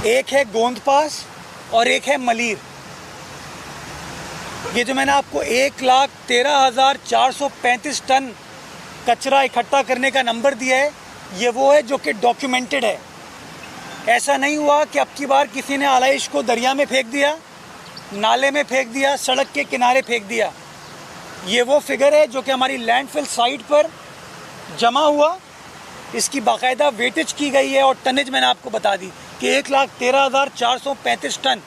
एक है गोंदपास और एक है मलीर। ये जो मैंने आपको 1,13,435 टन कचरा इकट्ठा करने का नंबर दिया है, ये वो है जो कि डॉक्यूमेंटेड है। ऐसा नहीं हुआ कि अब की बार किसी ने आलाइश को दरिया में फेंक दिया, नाले में फेंक दिया, सड़क के किनारे फेंक दिया। ये वो फिगर है जो कि हमारी लैंडफिल साइट पर जमा हुआ। इसकी बाकायदा वेटेज की गई है और टनेज मैंने आपको बता दी कि 1,13,435 टन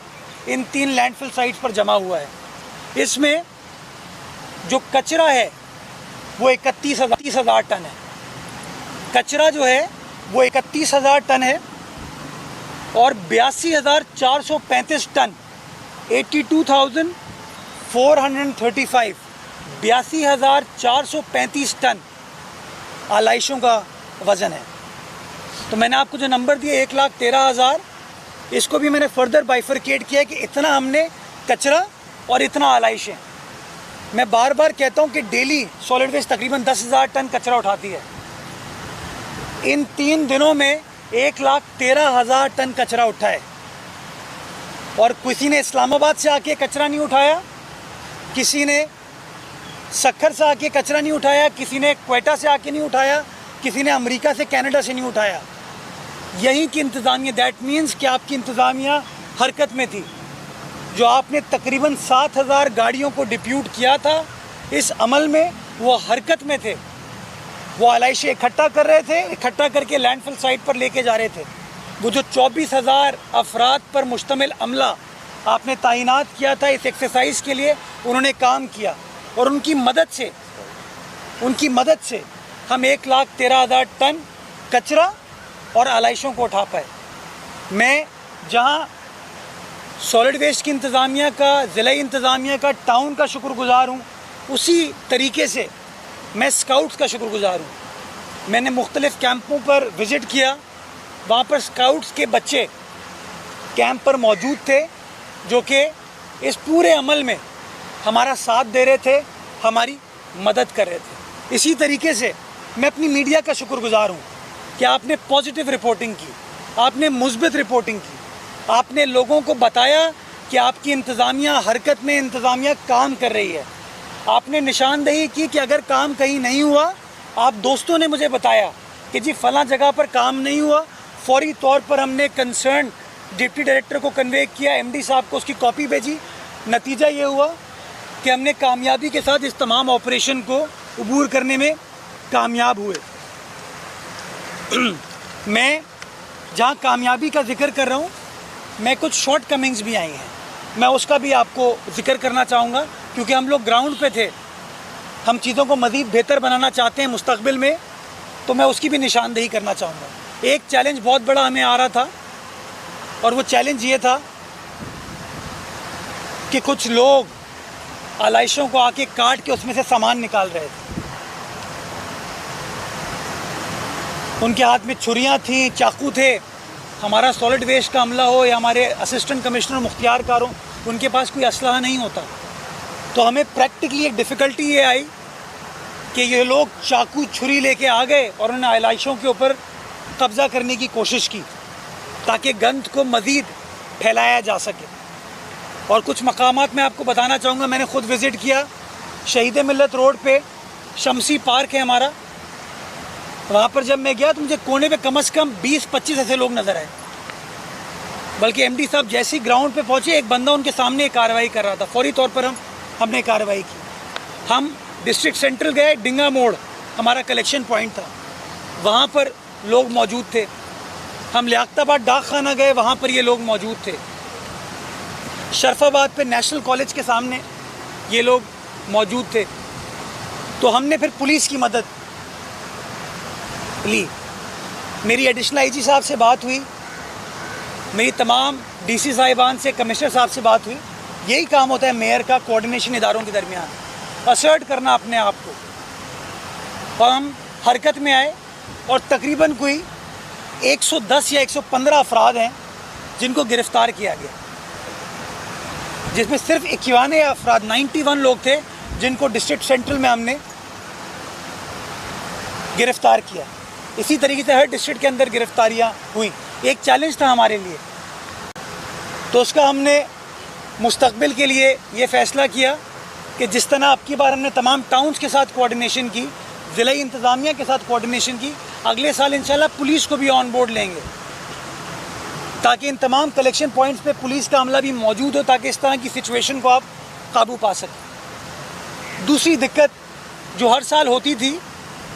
इन 3 लैंडफिल साइट्स पर जमा हुआ है। इसमें जो कचरा है वो 31,000 टन है। कचरा जो है वो 31,000 टन है और 82,435 टन 82,435 82,435 टन आलाइशों का वज़न है। तो मैंने आपको जो नंबर दिया 1,13,000, इसको भी मैंने फर्दर बाइफरकेट किया कि इतना हमने कचरा और इतना आलाइश है। मैं बार बार कहता हूँ कि डेली सॉलिड वेस्ट तकरीबन 10,000 टन कचरा उठाती है। इन 3 दिनों में 1,13,000 टन कचरा उठा है और किसी ने इस्लामाबाद से आके कचरा नहीं उठाया, किसी ने सक्खर से आके कचरा नहीं उठाया, किसी ने क्वेटा से आके नहीं उठाया, किसी ने अमेरिका से कनाडा से नहीं उठाया। यहीं की इंतज़ामिया, दैट मीन्स कि आपकी इंतज़ामिया हरकत में थी। जो आपने तकरीबन 7,000 गाड़ियों को डिप्यूट किया था इस अमल में, वो हरकत में थे। वो आलाइशें इकट्ठा कर रहे थे, इकट्ठा करके लैंडफिल साइट पर लेके जा रहे थे। वो जो 24,000 अफराद पर मुश्तमिल अमला आपने तैनात किया था इस एक्सरसाइज के लिए, उन्होंने काम किया और उनकी मदद से हम 1,13,000 टन कचरा और आलाइशों को उठा पाए। मैं जहां सॉलिड वेस्ट की इंतज़ामिया का, ज़िला इंतज़ामिया का, टाउन का शुक्रगुज़ार हूँ, उसी तरीके से मैं स्काउट्स का शुक्रगुज़ार हूँ। मैंने मुख्तलिफ़ कैंपों पर विज़िट किया, वहाँ पर स्काउट्स के बच्चे कैंप पर मौजूद थे जो कि इस पूरे अमल में हमारा साथ दे रहे थे, हमारी मदद कर रहे थे। इसी तरीके से मैं अपनी मीडिया का शुक्रगुज़ार हूँ कि आपने पॉजिटिव रिपोर्टिंग की, आपने मुस्बित रिपोर्टिंग की, आपने लोगों को बताया कि आपकी इंतज़ामिया हरकत में, इंतज़ामिया काम कर रही है। आपने निशानदेही की कि अगर काम कहीं नहीं हुआ, आप दोस्तों ने मुझे बताया कि जी फ़लाँ जगह पर काम नहीं हुआ, फौरी तौर पर हमने कंसर्न डिप्टी डायरेक्टर को कन्वे किया, एमडी साहब को उसकी कॉपी भेजी। नतीजा ये हुआ कि हमने कामयाबी के साथ इस तमाम ऑपरेशन को अबूर करने में कामयाब हुए। मैं जहाँ कामयाबी का जिक्र कर रहा हूँ, मैं कुछ शॉर्ट कमिंग्स भी आई हैं, मैं उसका भी आपको जिक्र करना चाहूँगा क्योंकि हम लोग ग्राउंड पे थे। हम चीज़ों को मज़ीद बेहतर बनाना चाहते हैं मुस्तक़बिल में, तो मैं उसकी भी निशानदेही करना चाहूँगा। एक चैलेंज बहुत बड़ा हमें आ रहा था और वो चैलेंज ये था कि कुछ लोग आलाइशों को आके काट के उसमें से सामान निकाल रहे थे। उनके हाथ में छुरियाँ थीं, चाकू थे। हमारा सॉलिड वेस्ट का अमला हो या हमारे असिस्टेंट कमिश्नर मुख्तियार कार हो, उनके पास कोई असलहा नहीं होता। तो हमें प्रैक्टिकली एक डिफ़िकल्टी ये आई कि ये लोग चाकू छुरी लेके आ गए और उन्होंने आलाइशों के ऊपर कब्ज़ा करने की कोशिश की ताकि गंद को मज़ीद फैलाया जा सके। और कुछ मकामात मैं आपको बताना चाहूँगा, मैंने ख़ुद विज़िट किया। शहीद मिल्लत रोड पे शमसी पार्क है हमारा, वहाँ पर जब मैं गया तो मुझे कोने पे कम से कम 20-25 ऐसे लोग नज़र आए। बल्कि एमडी साहब जैसे ही ग्राउंड पे पहुँचे, एक बंदा उनके सामने कार्रवाई कर रहा था। फौरी तौर पर हमने कार्रवाई की। हम डिस्ट्रिक्ट सेंट्रल गए, डिंगा मोड़ हमारा कलेक्शन पॉइंट था, वहाँ पर लोग मौजूद थे। हम लियाकताबाद डाक खाना गए, वहाँ पर ये लोग मौजूद थे। शरफाबाद पे नेशनल कॉलेज के सामने ये लोग मौजूद थे। तो हमने फिर पुलिस की मदद ली। मेरी एडिशनल आईजी साहब से बात हुई, मेरी तमाम डीसी साहिबान से, कमिश्नर साहब से बात हुई। यही काम होता है मेयर का, कोऑर्डिनेशन इदारों के दरमियान, असर्ट करना अपने आप को। और हम हरकत में आए और तकरीबन कोई 110 या 115 अफराद हैं जिनको गिरफ़्तार किया गया, जिसमें सिर्फ 91 अफराद 91 लोग थे जिनको डिस्ट्रिक्ट सेंट्रल में हमने गिरफ़्तार किया। इसी तरीके से हर डिस्ट्रिक्ट के अंदर गिरफ्तारियां हुई। एक चैलेंज था हमारे लिए तो उसका हमने मुस्तकबिल के लिए ये फ़ैसला किया कि जिस तरह अब की बार हमने तमाम टाउन्स के साथ कोऑर्डिनेशन की, ज़िला इंतज़ामिया के साथ कोऑर्डिनेशन की, अगले साल इंशाल्लाह पुलिस को भी ऑन बोर्ड लेंगे ताकि इन तमाम कलेक्शन पॉइंट्स पे पुलिस का अमला भी मौजूद हो ताकि इस तरह की सिचुएशन को आप काबू पा सकें। दूसरी दिक्कत जो हर साल होती थी,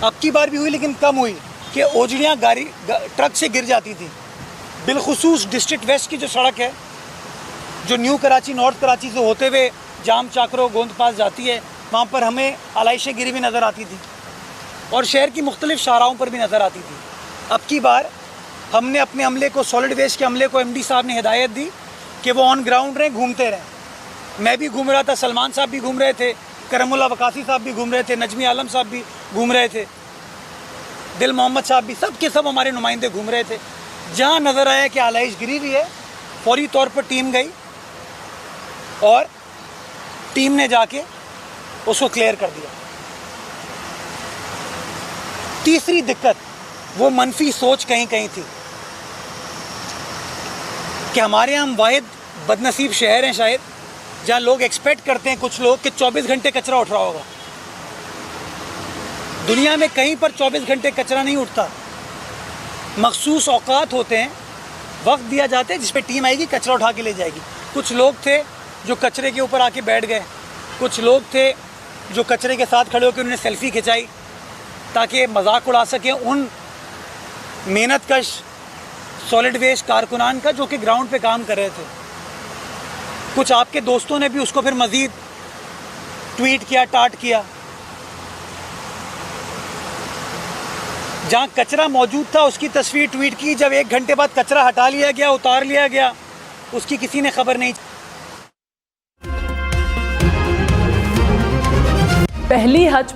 अब की बार भी हुई लेकिन कम हुई, कि ओजड़ियाँ ट्रक से गिर जाती थी। बिलखुसूस डिस्ट्रिक्ट वेस्ट की जो सड़क है, जो न्यू कराची नॉर्थ कराची से होते हुए जाम चाकरो गोंद पास जाती है, वहाँ पर हमें आलाइशें गिरी भी नज़र आती थी और शहर की मुख्तलिफ शाहराहों पर भी नज़र आती थी। अब की बार हमने अपने अमले को, सॉलिड वेस्ट के अमले को MD साहब ने हिदायत दी कि वो ऑन ग्राउंड रहें, घूमते रहें। मैं भी घूम रहा था, सलमान साहब भी घूम रहे थे, करमुल्ला वकासी साहब भी घूम रहे थे, नजमी आलम साहब भी घूम रहे थे, दिल मोहम्मद साहब भी, सब के सब हमारे नुमाइंदे घूम रहे थे। जहाँ नज़र आया कि आलाइश गिरी हुई है, फौरी तौर पर टीम गई और टीम ने जाके उसको क्लियर कर दिया। तीसरी दिक्कत वो मनफी सोच कहीं कहीं थी कि हमारे यहाँ हम वाहिद बदनसीब शहर हैं शायद जहाँ लोग एक्सपेक्ट करते हैं, कुछ लोग, कि 24 घंटे कचरा उठ रहा होगा। दुनिया में कहीं पर 24 घंटे कचरा नहीं उठता। मखसूस औकात होते हैं, वक्त दिया जाता है जिस पे टीम आएगी, कचरा उठा के ले जाएगी। कुछ लोग थे जो कचरे के ऊपर आके बैठ गए, कुछ लोग थे जो कचरे के साथ खड़े होकर उन्होंने सेल्फी खिंचाई ताकि मजाक उड़ा सकें उन मेहनतकश सॉलिड वेस्ट कारकुनान का जो कि ग्राउंड पे काम कर रहे थे। कुछ आपके दोस्तों ने भी उसको फिर मज़ीद ट्वीट किया, टाट किया। जहाँ कचरा मौजूद था उसकी तस्वीर ट्वीट की, जब 1 घंटे बाद कचरा हटा लिया गया, उतार लिया गया, उसकी किसी ने खबर नहीं। पहली हज